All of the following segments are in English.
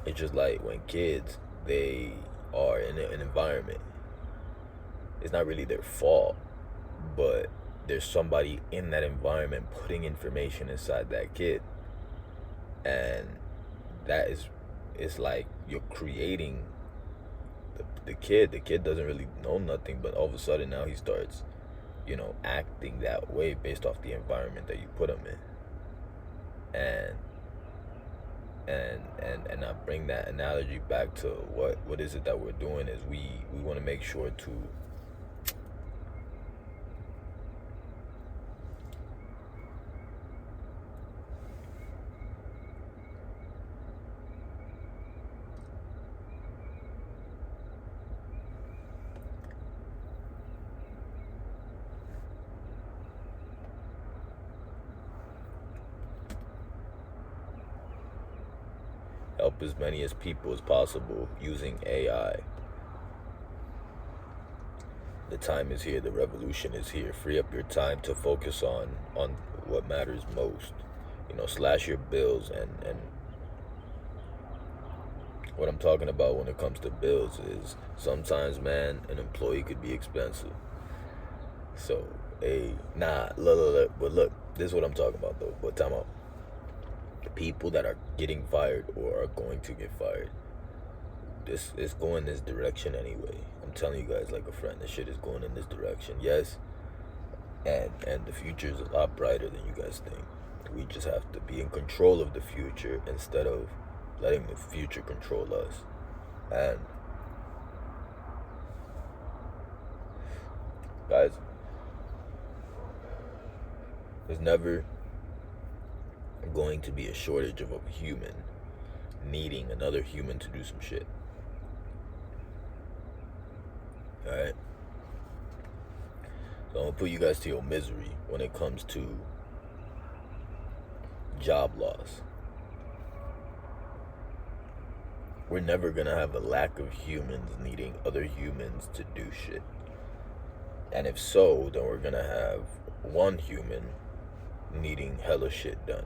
It's just like when kids, they are in an environment. It's not really their fault, but there's somebody in that environment putting information inside that kid, and that is, it's like you're creating the kid. The kid doesn't really know nothing, but all of a sudden now he starts, acting that way based off the environment that you put him in. And I bring that analogy back to what is it that we're doing is we want to make sure to help as many as people as possible using AI. The time is here, the revolution is here. Free up your time to focus on what matters most. Slash your bills. And what I'm talking about when it comes to bills is sometimes, man, an employee could be expensive. So, hey, nah, look, but look, this is what I'm talking about though. But time out. People that are getting fired or are going to get fired, this is going this direction anyway. I'm telling you guys like a friend, this shit is going in this direction. Yes, and the future is a lot brighter than you guys think. We just have to be in control of the future instead of letting the future control us. And guys, there's never going to be a shortage of a human needing another human to do some shit. Alright? So I'm gonna put you guys to your misery when it comes to job loss. We're never gonna have a lack of humans needing other humans to do shit. And if so, then we're gonna have one human needing hella shit done.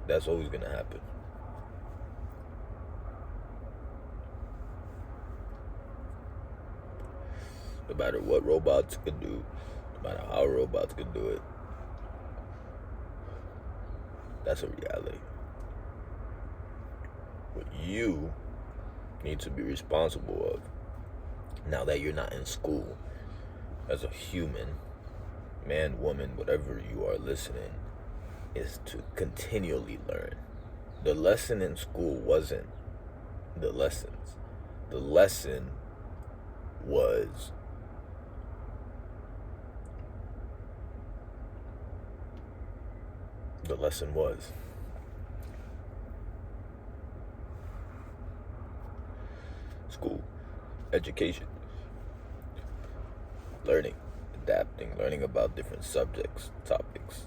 That's always gonna happen. No matter what robots could do, no matter how robots could do it, that's a reality. What you need to be responsible of, now that you're not in school, as a human, man, woman, whatever you are listening, is to continually learn. The lesson in school wasn't the lessons. The lesson was the lesson was school, education, learning, adapting, learning about different subjects, topics.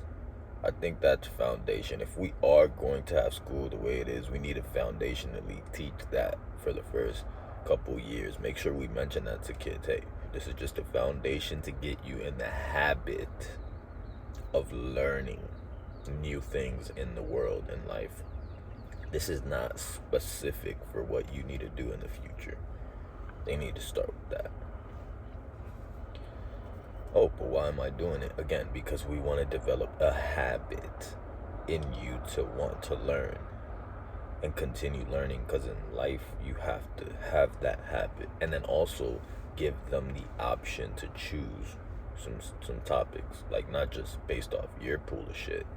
I think that's foundation. If we are going to have school the way it is, we need to foundationally teach that for the first couple years. Make sure we mention that to kids. Hey, this is just a foundation to get you in the habit of learning new things in the world and life. This is not specific for what you need to do in the future. They need to start with that. Oh, but why am I doing it? Again, because we want to develop a habit in you to want to learn and continue learning, because in life you have to have that habit, and then also give them the option to choose some topics, like not just based off your pool of shit.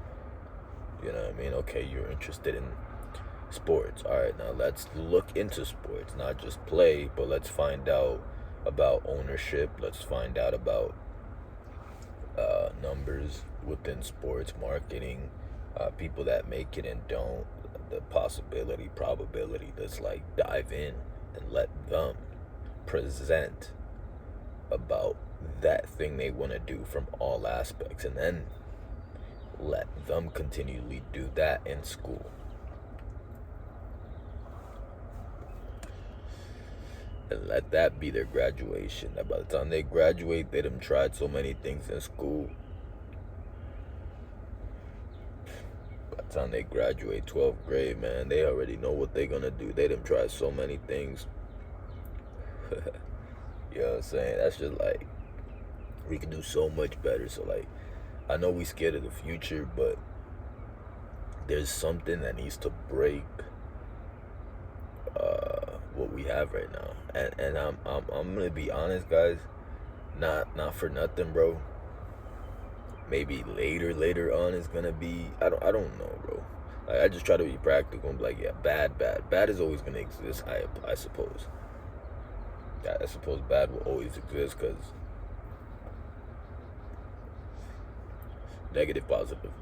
You know what I mean? Okay, you're interested in sports. All right, now let's look into sports, not just play, but let's find out about ownership. Let's find out about numbers within sports marketing, people that make it and don't, the possibility, probability. Let's like dive in and let them present about that thing they want to do from all aspects, and then let them continually do that in school. And let that be their graduation. That by the time they graduate, they done tried so many things in school. By the time they graduate 12th grade, man, they already know what they're gonna do. They done tried so many things. You know what I'm saying? That's just like, we can do so much better. So like, I know we scared of the future, but there's something that needs to break what we have right now. And I'm gonna be honest, guys. Not for nothing, bro. Maybe later on is gonna be. I don't know, bro. Like, I just try to be practical and be like, yeah, bad is always gonna exist. I suppose. Yeah, I suppose bad will always exist because negative, positive,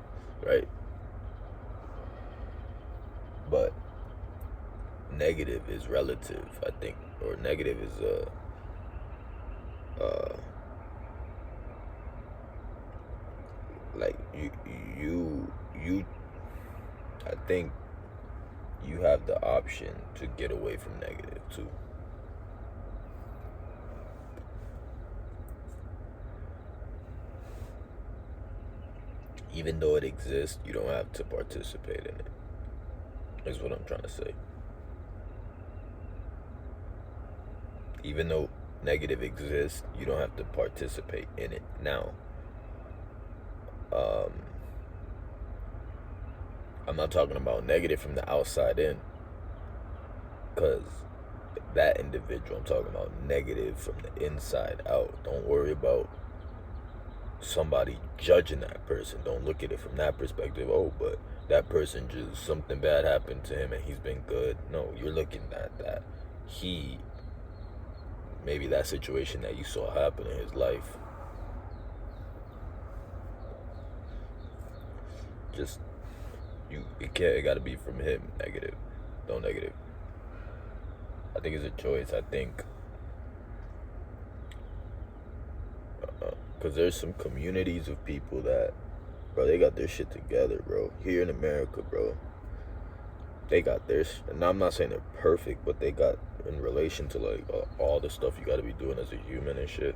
right? But negative is relative, I think, or negative is like you. I think you have the option to get away from negative too. Even though it exists, you don't have to participate in it. Is what I'm trying to say. Even though negative exists, you don't have to participate in it. Now, I'm not talking about negative from the outside in, because that individual, I'm talking about negative from the inside out. Don't worry about somebody judging that person. Don't look at it from that perspective. Oh, but that person, just something bad happened to him and he's been good. No, you're looking at that. Maybe that situation that you saw happen in his life, just, it gotta be from him, negative. Don't negative. I think it's a choice. I think, because there's some communities of people that, bro, they got their shit together, bro. Here in America, bro, they got their, and I'm not saying they're perfect, but they got, in relation to like all the stuff you gotta be doing as a human and shit,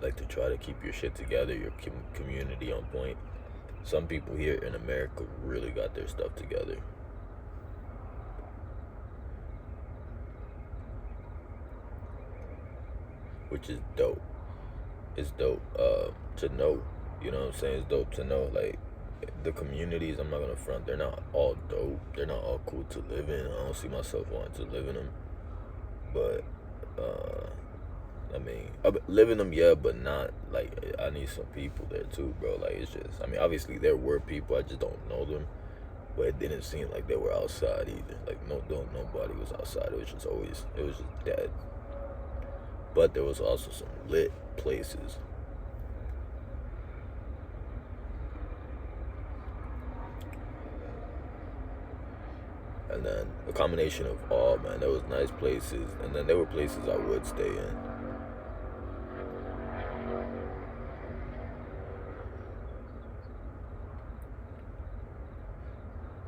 like to try to keep your shit together, your community on point. Some people here in America really got their stuff together. Which is dope. It's dope to know. You know what I'm saying? It's dope to know. Like, the communities, I'm not gonna front, they're not all dope. They're not all cool to live in. I don't see myself wanting to live in them. But, I mean, live in them, yeah, but not, like, I need some people there too, bro. Like, it's just, I mean, obviously there were people, I just don't know them. But it didn't seem like they were outside either. Like, nobody was outside. It was just dead. But there was also some lit places. And then a combination of all, man. There was nice places, and then there were places I would stay in.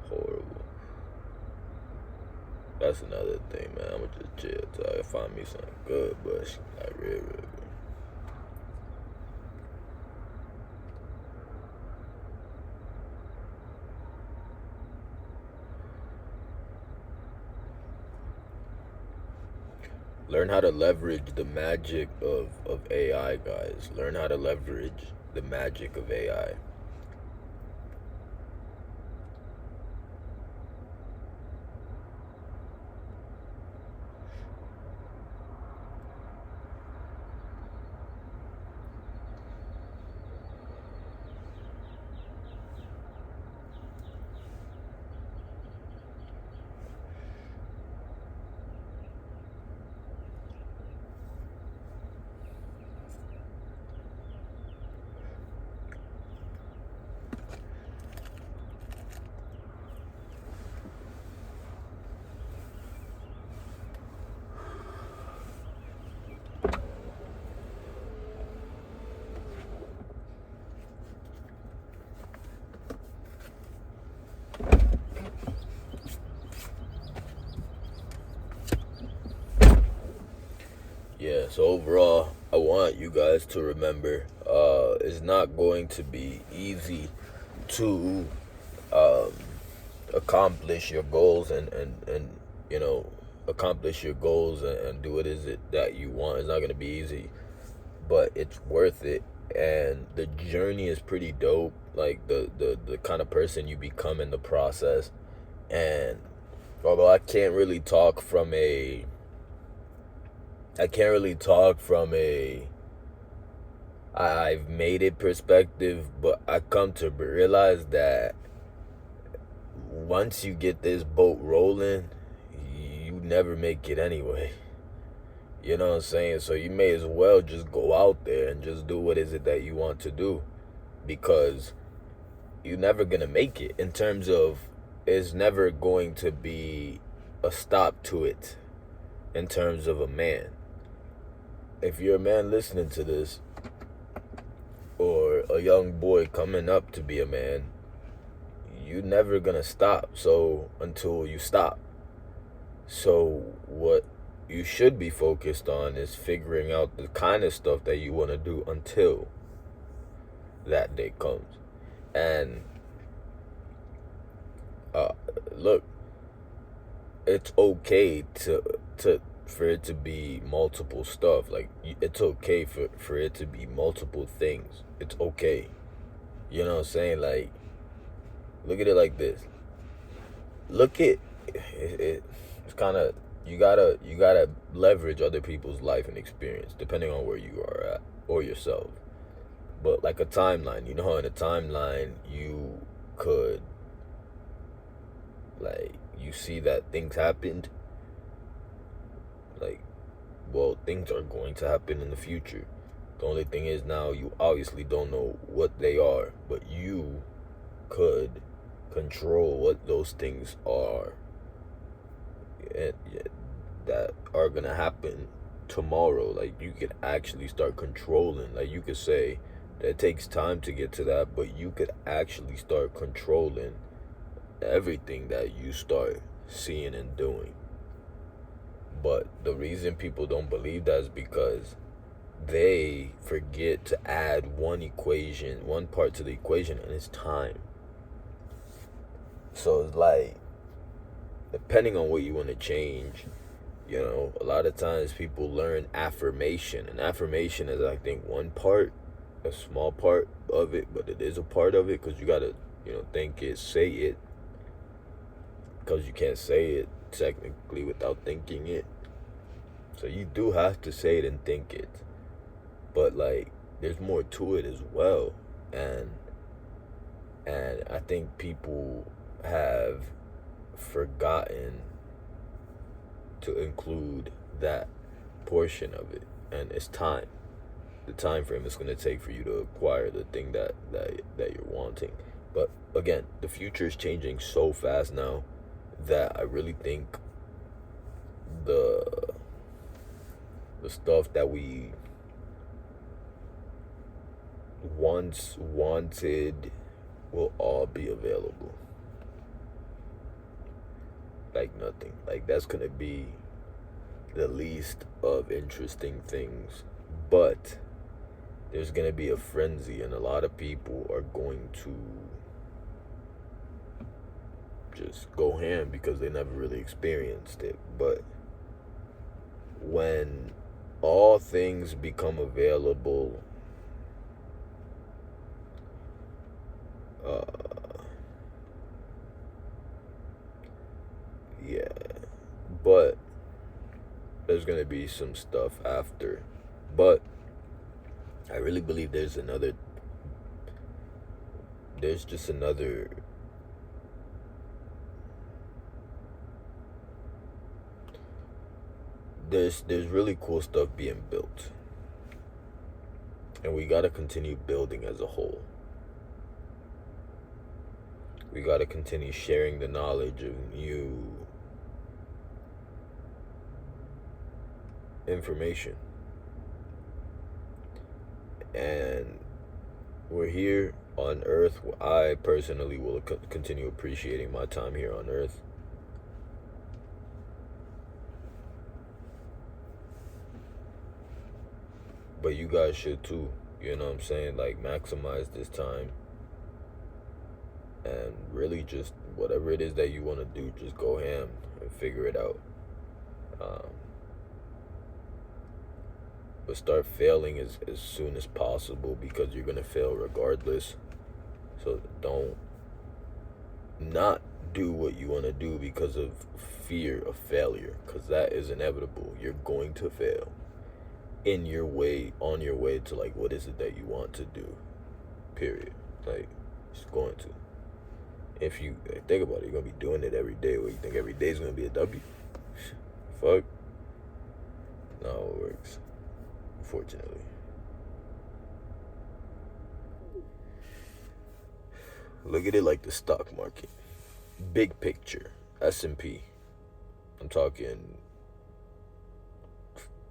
Horrible. That's another thing, man. I'ma just chill till I find me something good, but like real good. Learn how to leverage the magic of AI, guys. Learn how to leverage the magic of AI. Yeah, so overall, I want you guys to remember, it's not going to be easy to accomplish your goals and you know, accomplish your goals and do what is it that you want. It's not going to be easy, but it's worth it. And the journey is pretty dope, like the kind of person you become in the process. And although I can't really talk from a I've made it perspective, but I come to realize that once you get this boat rolling, you never make it anyway. You know what I'm saying? So you may as well just go out there and just do what is it that you want to do, because you're never gonna make it. In terms of, it's never going to be a stop to it. In terms of a man, if you're a man listening to this, or a young boy coming up to be a man, you're never gonna stop. So until you stop. So what you should be focused on is figuring out the kind of stuff that you want to do until that day comes. And look, it's okay for it to be multiple stuff. Like, it's okay for it to be multiple things. It's okay. You know what I'm saying? Like, look at it like this. Look at it. It's kind of, you gotta leverage other people's life and experience depending on where you are at, or yourself. But like a timeline, you know how in a timeline you could, like, you see that things happened. Like, well, things are going to happen in the future. The only thing is, now you obviously don't know what they are, but you could control what those things are, and that are gonna happen tomorrow. Like, you could actually start controlling. Like, you could say that it takes time to get to that, but you could actually start controlling everything that you start seeing and doing. But the reason people don't believe that is because they forget to add one part to the equation, and it's time. So it's like, depending on what you want to change, you know, a lot of times people learn affirmation. And affirmation is, I think, one part, a small part of it, but it is a part of it, because you got to, you know, think it, say it, because you can't say it technically without thinking it. So you do have to say it and think it. But, like, there's more to it as well. And I think people have forgotten to include that portion of it. And it's time. The time frame it's going to take for you to acquire the thing that you're wanting. But again, the future is changing so fast now that I really think the stuff that we once wanted will all be available. Like nothing. Like, that's gonna be the least of interesting things. But there's gonna be a frenzy, and a lot of people are going to just go ham because they never really experienced it. But when all things become available, yeah, but there's gonna be some stuff after. But I really believe there's just another there's really cool stuff being built, and we got to continue building as a whole. We got to continue sharing the knowledge of new information. And we're here on Earth. I personally will continue appreciating my time here on Earth. But you guys should too. You know what I'm saying? Like, maximize this time and really just whatever it is that you want to do, just go ham and figure it out. Um, but start failing as soon as possible, because you're gonna fail regardless. So don't not do what you want to do because of fear of failure, because that is inevitable. You're going to fail in your way, on your way to like what is it that you want to do. Period. Like, it's going to. If you think about it, you're gonna be doing it every day. What, you think every day is gonna be a W? Fuck. No, it works. Unfortunately. Look at it like the stock market. Big picture. S&P. I'm talking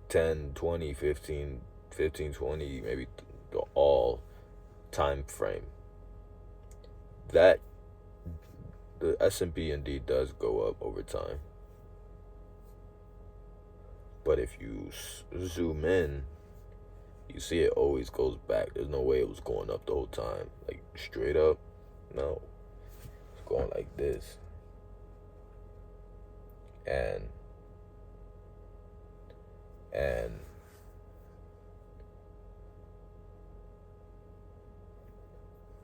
10, 20, 15, 15, 20, maybe the all time frame. That the S&P indeed does go up over time. But if you zoom in, you see it always goes back. There's no way it was going up the whole time. Like, straight up, no. It's going like this. And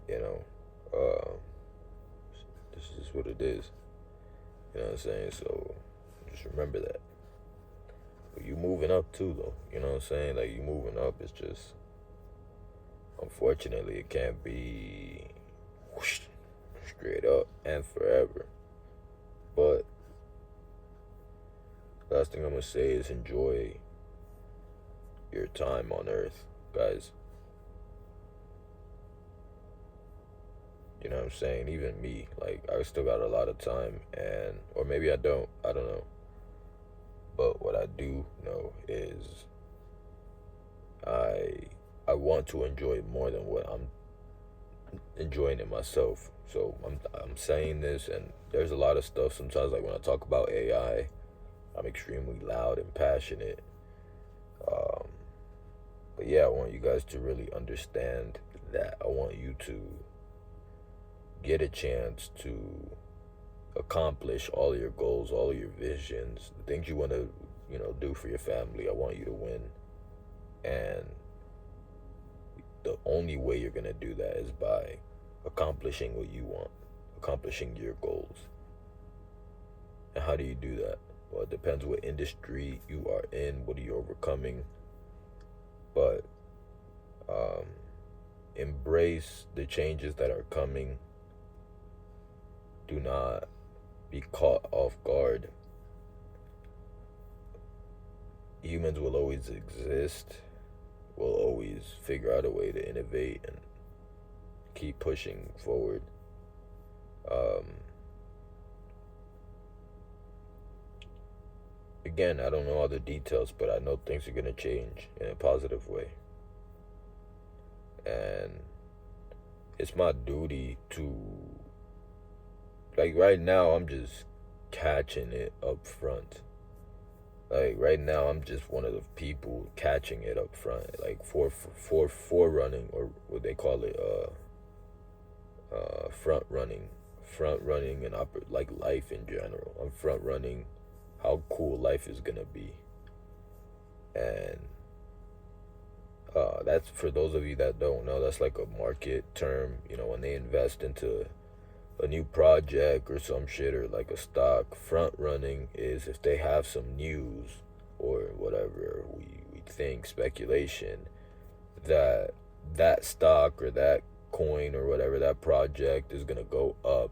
you know, this is what it is. You know what I'm saying? So just remember that. But you moving up too, though. You know what I'm saying? Like, you moving up. It's just, unfortunately, it can't be whoosh, straight up and forever. But last thing I'm gonna say is enjoy your time on Earth, guys. You know what I'm saying? Even me, like, I still got a lot of time, and or maybe I don't. I don't know. But what I do know is I want to enjoy it more than what I'm enjoying it myself. So I'm saying this, and there's a lot of stuff sometimes, like when I talk about AI, I'm extremely loud and passionate. Um, but yeah, I want you guys to really understand that. I want you to get a chance to accomplish all your goals, all your visions, the things you want to, do for your family. I want you to win. And the only way you're going to do that is by accomplishing what you want, accomplishing your goals. And how do you do that? Well, it depends what industry you are in, what are you overcoming. But embrace the changes that are coming. Do not be caught off guard. Humans will always exist. We'll always figure out a way to innovate and keep pushing forward. Again, I don't know all the details, but I know things are going to change in a positive way. And it's my duty to, like, right now, I'm just catching it up front. Like, right now, I'm just one of the people catching it up front, like forerunning, or what they call it, front running, and like life in general. I'm front running how cool life is gonna be, and that's, for those of you that don't know, that's like a market term. When they invest into a new project or some shit, or like a stock, front running is if they have some news or whatever, we think, speculation, that that stock or that coin or whatever, that project is gonna go up,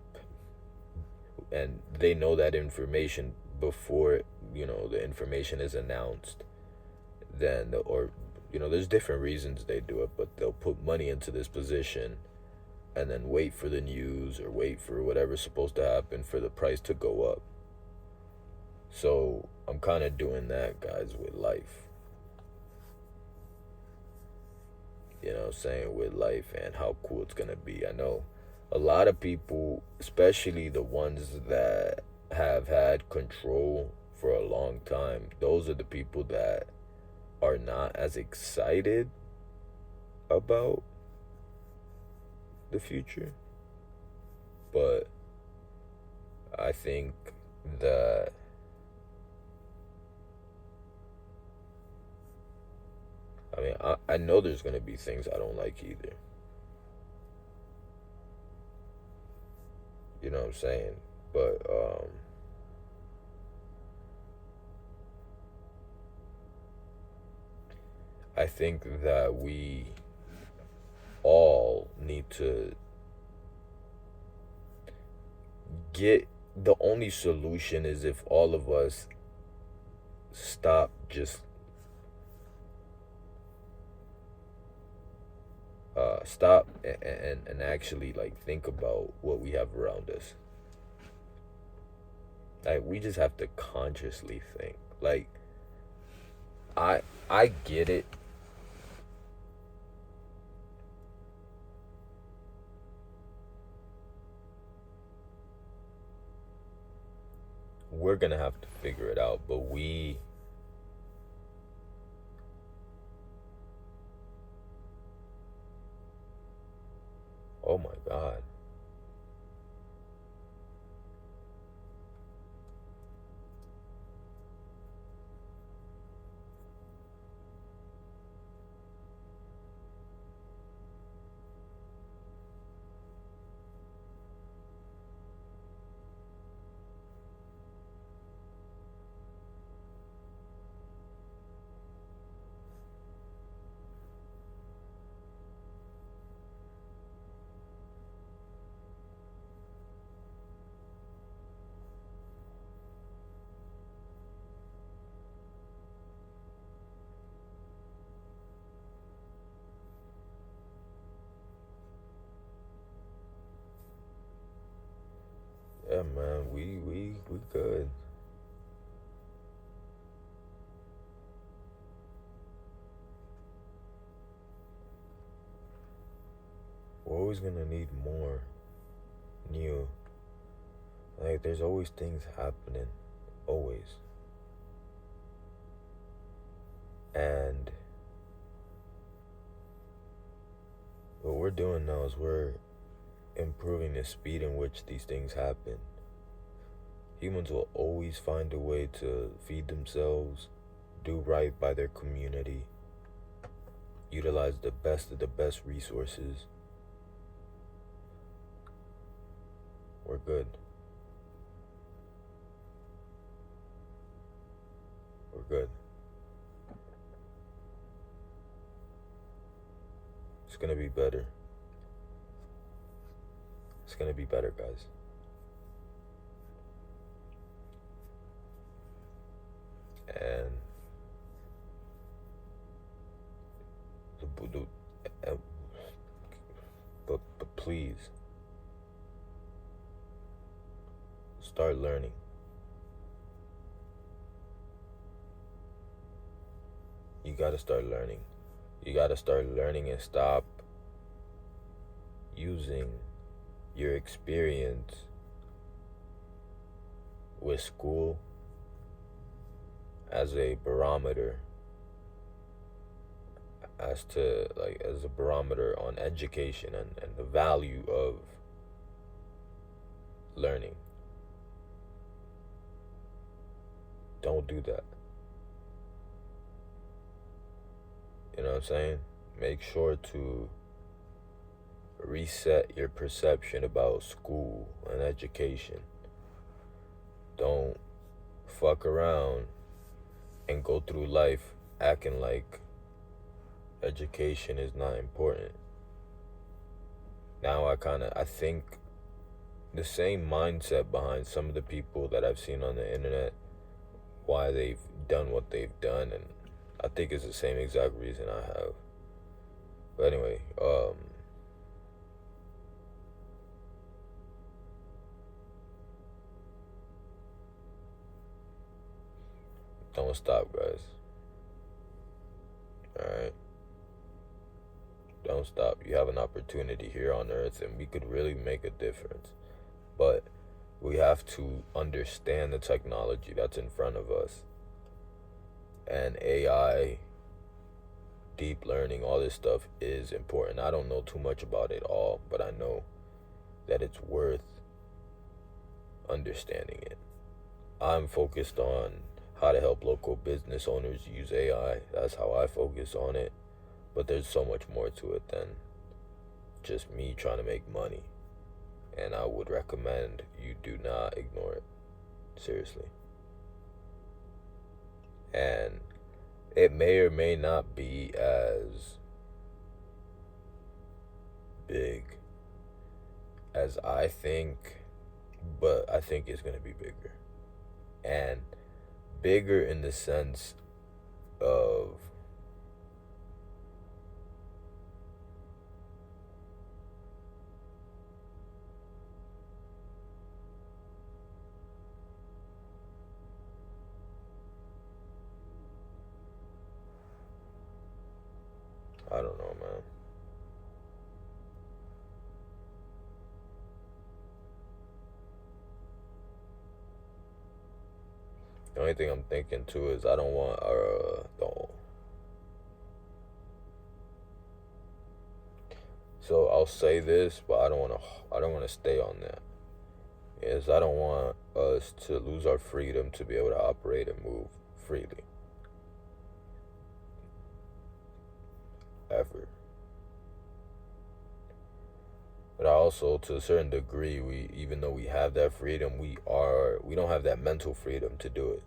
and they know that information before the information is announced. Then or there's different reasons they do it, but they'll put money into this position and then wait for the news or wait for whatever's supposed to happen for the price to go up. So I'm kind of doing that, guys, with life. You know what I'm saying? With life and how cool it's going to be. I know a lot of people, especially the ones that have had control for a long time, those are the people that are not as excited about the future. But I think that I know there's gonna be things I don't like either. You know what I'm saying? But I think that we all need to get the only solution is if all of us stop just stop and actually like think about what we have around us. Like we just have to consciously think. Like I I get it. We're gonna have to figure it out, but oh my god. Yeah, man, we good. We're always gonna need more new. Like there's always things happening. Always. And what we're doing now is we're improving the speed in which these things happen. Humans will always find a way to feed themselves, do right by their community, utilize the best of the best resources. We're good. We're good. It's gonna be better. It's gonna be better, guys. And uh, but please start learning. You gotta start learning. You gotta start learning and stop using your experience with school as a barometer as a barometer on education and the value of learning. Don't do that. You know what I'm saying? Make sure to reset your perception about school and education. Don't fuck around and go through life acting like education is not important. Now I think the same mindset behind some of the people that I've seen on the internet, why they've done what they've done, and I think it's the same exact reason I have. But anyway, don't stop, guys. Alright? Don't stop. You have an opportunity here on earth and we could really make a difference. But we have to understand the technology that's in front of us. And AI, deep learning, all this stuff is important. I don't know too much about it all, but I know that it's worth understanding it. I'm focused on how to help local business owners use AI. That's how I focus on it. But there's so much more to it than just me trying to make money. And I would recommend you do not ignore it. Seriously. And it may or may not be as big as I think, but I think it's going to be bigger. And bigger in the sense of I don't know, man. The only thing I'm thinking too is I don't want the. So I'll say this, but I don't want to. I don't want to stay on that. Is I don't want us to lose our freedom to be able to operate and move freely. Ever. But also, to a certain degree, we even though we have that freedom, we don't have that mental freedom to do it.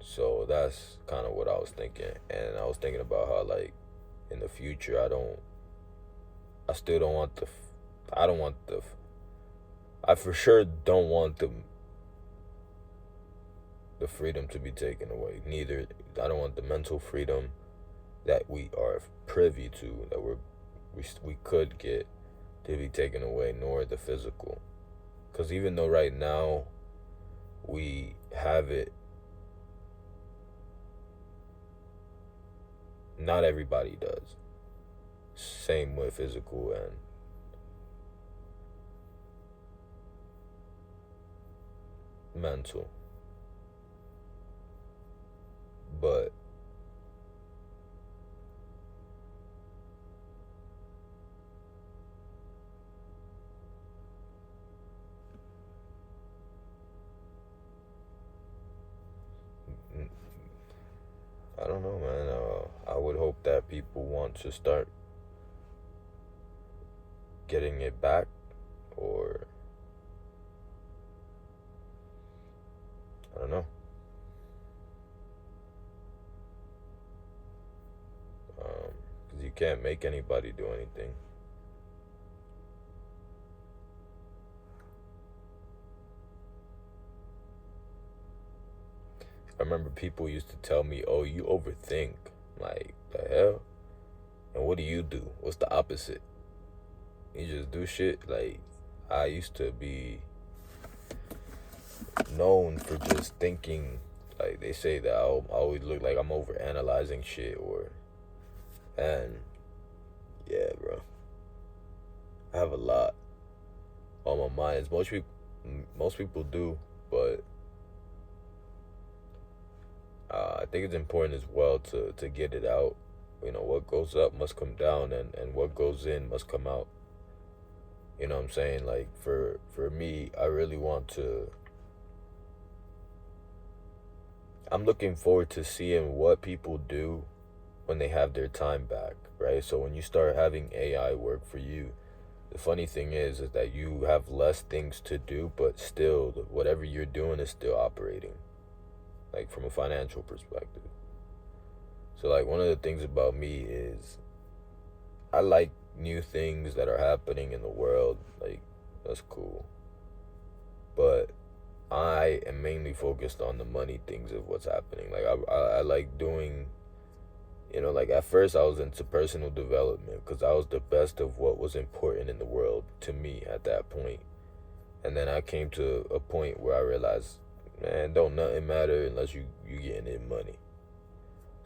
So that's kind of what I was thinking, and I was thinking about how like in the future, I still don't want I don't want I for sure don't want the freedom to be taken away. Neither I don't want the mental freedom that we are privy to that we could get to be taken away, nor the physical. Because even though right now we have it, not everybody does. Same with physical and mental. But I don't know, man. I would hope that people want to start getting it back, or I don't know. Because you can't make anybody do anything. I remember people used to tell me, "Oh, you overthink." Like, the hell? And what do? What's the opposite? You just do shit. Like, I used to be known for just thinking, like, they say that I always look like I'm over analyzing shit, and yeah, bro. I have a lot on my mind, as most people do, but I think it's important as well to get it out. You know, what goes up must come down, and what goes in must come out. You know what I'm saying? Like, for me, I really want to. I'm looking forward to seeing what people do when they have their time back, right? So when you start having AI work for you, the funny thing is that you have less things to do, but still, whatever you're doing is still operating, like from a financial perspective. So, like, one of the things about me is I like new things that are happening in the world. Like, that's cool. But I am mainly focused on the money things of what's happening. Like, I like doing, like at first I was into personal development because I was the best of what was important in the world to me at that point. And then I came to a point where I realized, man, don't nothing matter unless you getting in money.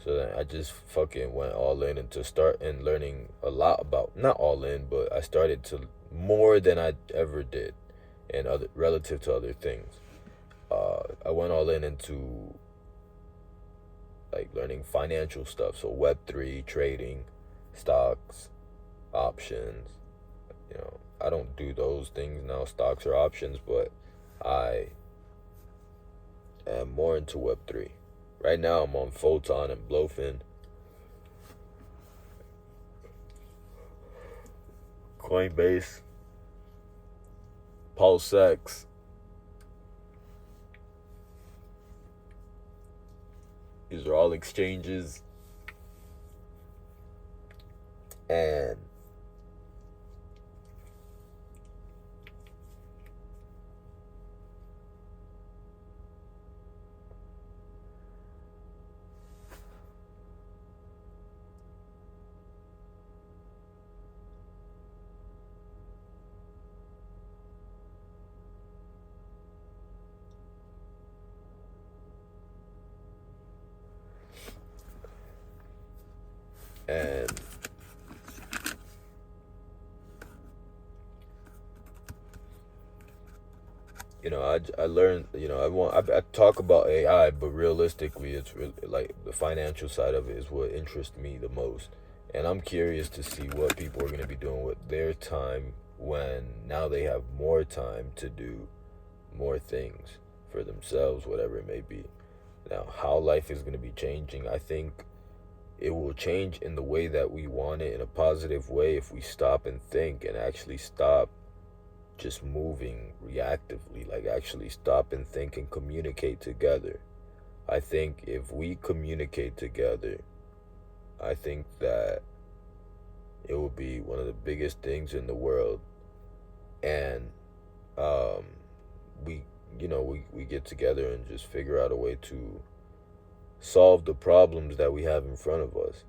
So then I just fucking went all in and to start and learning a lot about, not all in, but I started to more than I ever did, and other relative to other things. I went all in into like learning financial stuff, so Web3 trading, stocks, options, you know, I don't do those things now, stocks or options, but I am more into Web3. Right now, I'm on Photon and Blowfin. Coinbase, PulseX. These are all exchanges. And and I learned, I talk about AI, but realistically it's really like the financial side of it is what interests me the most. And I'm curious to see what people are going to be doing with their time when now they have more time to do more things for themselves, whatever it may be. Now, how life is going to be changing, I think it will change in the way that we want it, in a positive way, if we stop and think and actually stop just moving reactively, like actually stop and think and communicate together. I think if we communicate together, I think that it will be one of the biggest things in the world. And um, we get together and just figure out a way to solve the problems that we have in front of us.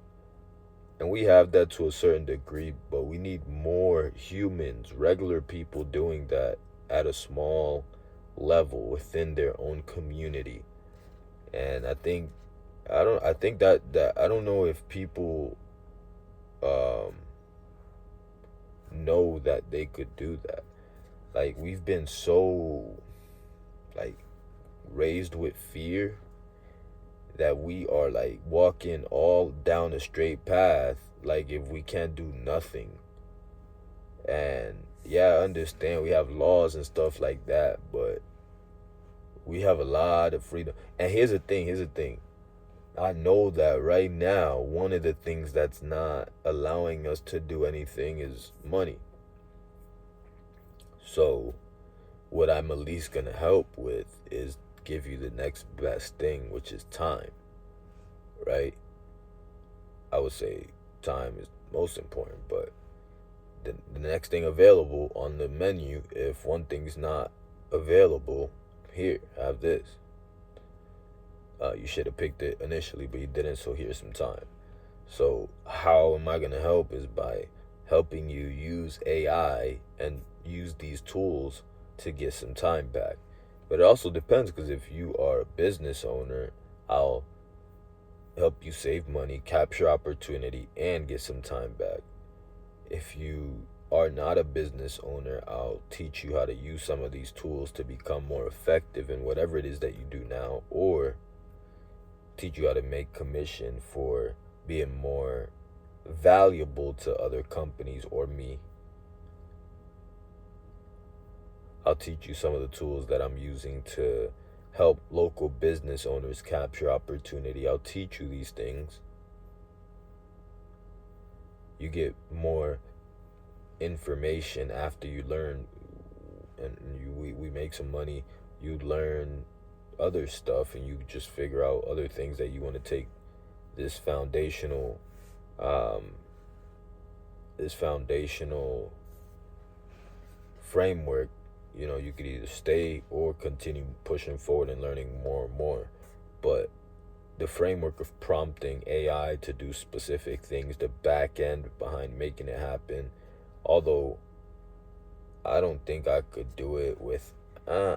And we have that to a certain degree, but we need more humans, regular people doing that at a small level within their own community. And I think that I don't know if people um know that they could do that. Like we've been so like raised with fear that we are like walking all down a straight path, like if we can't do nothing. And yeah, I understand we have laws and stuff like that, but we have a lot of freedom. And here's the thing. I know that right now, one of the things that's not allowing us to do anything is money. So, what I'm at least gonna help with is give you the next best thing, which is time, right? I would say time is most important, but the next thing available on the menu, if one thing's not available, here, have this. You should have picked it initially, but you didn't, so here's some time. So, how am I going to help is by helping you use AI and use these tools to get some time back. But it also depends because if you are a business owner, I'll help you save money, capture opportunity, and get some time back. If you are not a business owner, I'll teach you how to use some of these tools to become more effective in whatever it is that you do now, or teach you how to make commission for being more valuable to other companies or me. I'll teach you some of the tools that I'm using to help local business owners capture opportunity. I'll teach you these things. You get more information after you learn, and we make some money. You learn other stuff, and you just figure out other things that you want to take this foundational um, this foundational framework. You could either stay or continue pushing forward and learning more and more. But the framework of prompting AI to do specific things, the back end behind making it happen, although I don't think I could do it with, I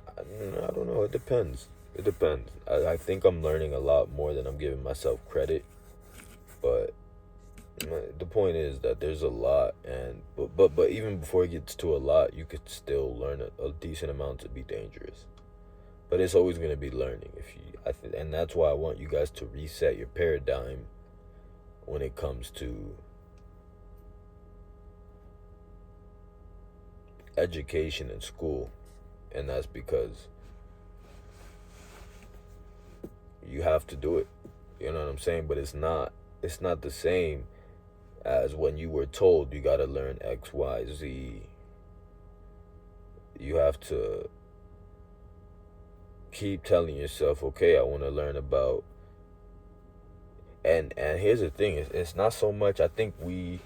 don't know, it depends. It depends. I think I'm learning a lot more than I'm giving myself credit. But the point is that there's a lot, and but even before it gets to a lot, you could still learn a decent amount to be dangerous. But it's always going to be learning. And that's why I want you guys to reset your paradigm when it comes to education in school, and that's because you have to do it. You know what I'm saying? But it's not the same as when you were told you got to learn X, Y, Z. You have to keep telling yourself, okay, I want to learn about. And here's the thing: it's not so much. I think we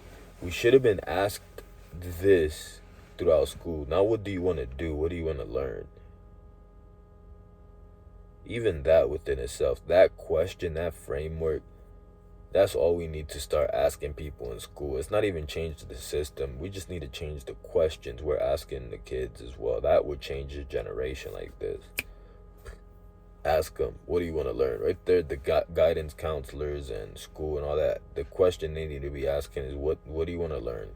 should have been asked this throughout school. Now, what do you want to do? What do you want to learn? Even that within itself, that question, that framework, that's all we need to start asking people in school. It's not even change the system. We just need to change the questions we're asking the kids as well. That would change a generation like this. Ask them, what do you want to learn? Right there, the guidance counselors and school and all that. The question they need to be asking is, what do you want to learn?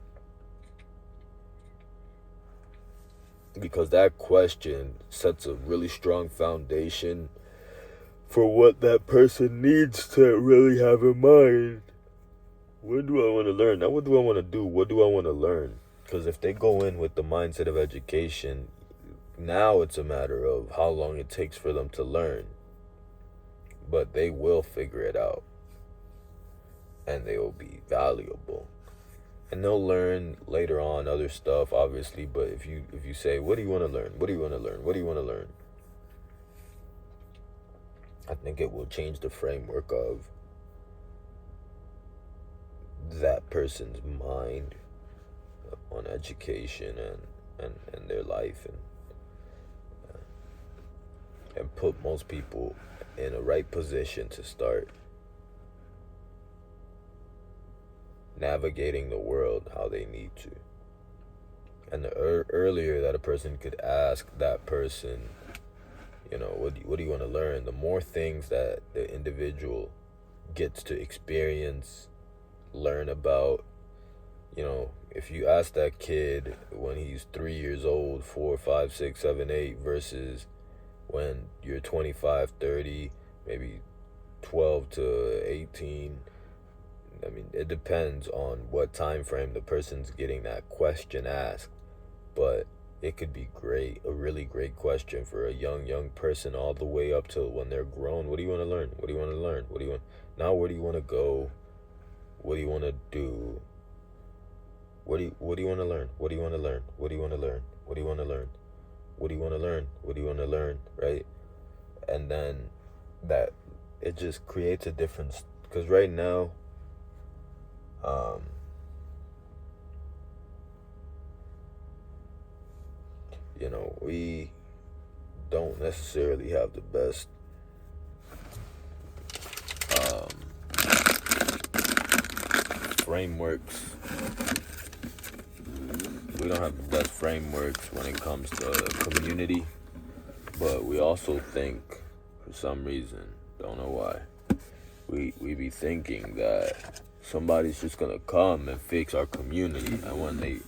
Because that question sets a really strong foundation for what that person needs to really have in mind. What do I want to learn? Now, what do I want to do? What do I want to learn? Because if they go in with the mindset of education, now it's a matter of how long it takes for them to learn. But they will figure it out. And they will be valuable. And they'll learn later on other stuff, obviously. But if you say, what do you want to learn? What do you want to learn? What do you want to learn? I think it will change the framework of that person's mind on education and their life, and put most people in a right position to start navigating the world how they need to. And the earlier that a person could ask that person, what do you want to learn? The more things that the individual gets to experience, learn about. If you ask that kid when he's 3 years old, 4, 5, 6, 7, 8, versus when you're 25, 30, maybe 12 to 18. I mean, it depends on what time frame the person's getting that question asked. But it could be great, a really great question for a young person all the way up to when they're grown. What do you want to learn? What do you want to learn? What do you want? Now, where do you want to go? What do you want to do? What do you want to learn? What do you want to learn? What do you want to learn? What do you want to learn? What do you want to learn? What do you want to learn? Right? And then that it just creates a difference. Because right now, we don't necessarily have the best frameworks. We don't have the best frameworks when it comes to community, but we also think, for some reason, don't know why, we be thinking that somebody's just gonna come and fix our community, and when we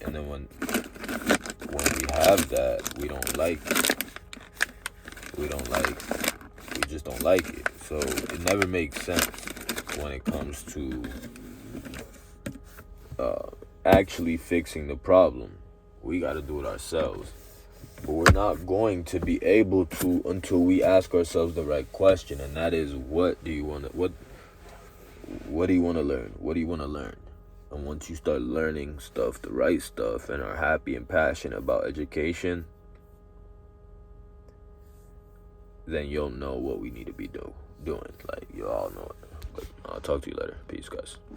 have that, we just don't like it. So it never makes sense when it comes to actually fixing the problem. We got to do it ourselves. But we're not going to be able to until we ask ourselves the right question, and that is, what do you want to learn? What do you want to learn? And once you start learning stuff, the right stuff, and are happy and passionate about education, then you'll know what we need to be doing. Like, you all know it. But I'll talk to you later. Peace, guys.